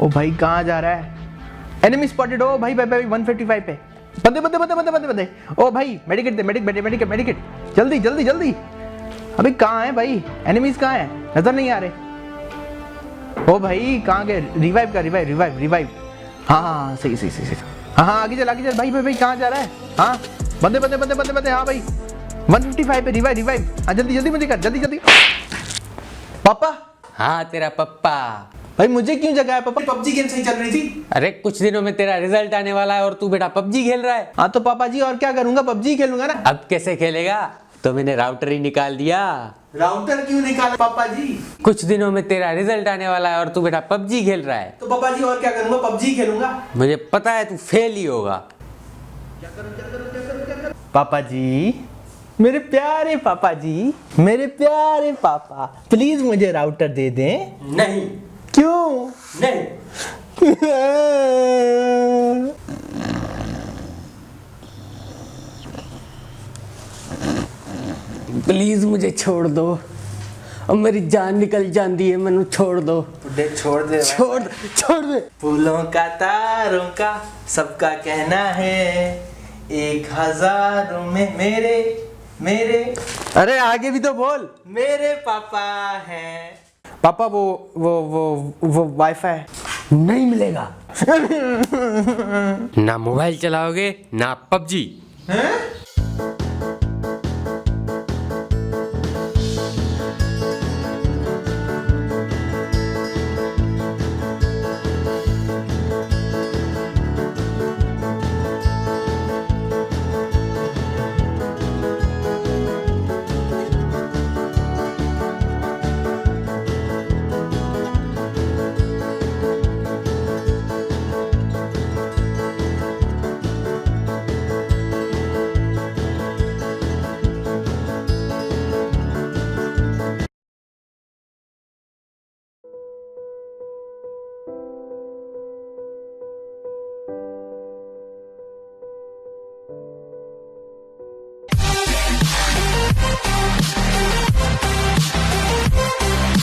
ओ भाई कहाँ जा रहा है? Enemy spotted. ओ भाई भाई भाई 155 पे बंदे बंदे बंदे बंदे बंदे बंदे। ओ भाई मेडिकेट दे, मेडिकेट जल्दी जल्दी जल्दी। अभी कहाँ है भाई? एनिमीज कहाँ है? नजर नहीं आ रहे। ओ भाई कहाँ गए? रिवाइव का रिवाइव। हाँ सही। हाँ आगे चल भाई भाई कहाँ जा रहा है? हाँ बंदे हाँ भाई 155 पे रिवाइव। हाँ जल्दी मुझे कर, जल्दी। पापा। हाँ तेरा पप्पा। भाई मुझे क्यों जगाया पापा? पबजी गेम सही चल रही थी। अरे कुछ दिनों में तेरा रिजल्ट आने वाला है और तू बेटा पबजी खेल रहा है। हाँ तो पापा जी और क्या करूंगा? पबजी खेलूंगा ना। अब कैसे खेलेगा? तो मैंने राउटर ही निकाल दिया। राउटर क्यों निकाला पापा जी? कुछ दिनों में तेरा रिजल्ट आने वाला है और तू बेटा पबजी खेल रहा है। तो पापा जी और क्या करूंगा? पबजी खेलूंगा। मुझे पता है तू फेल ही होगा। पापा जी, मेरे प्यारे पापा जी, मेरे प्यारे पापा, प्लीज मुझे राउटर दे दें। नहीं। क्यों? नहीं। प्लीज मुझे छोड़ दो। अब मेरी जान निकल जाती है, मैंने छोड़ दो। छोड़ दे। छोड़ दे। फूलों का तारों का सबका कहना है 1000 में मेरे। अरे आगे भी तो बोल। मेरे पापा हैं। पापा वो वाईफाई नहीं मिलेगा। ना मोबाइल चलाओगे ना पबजी। हैं?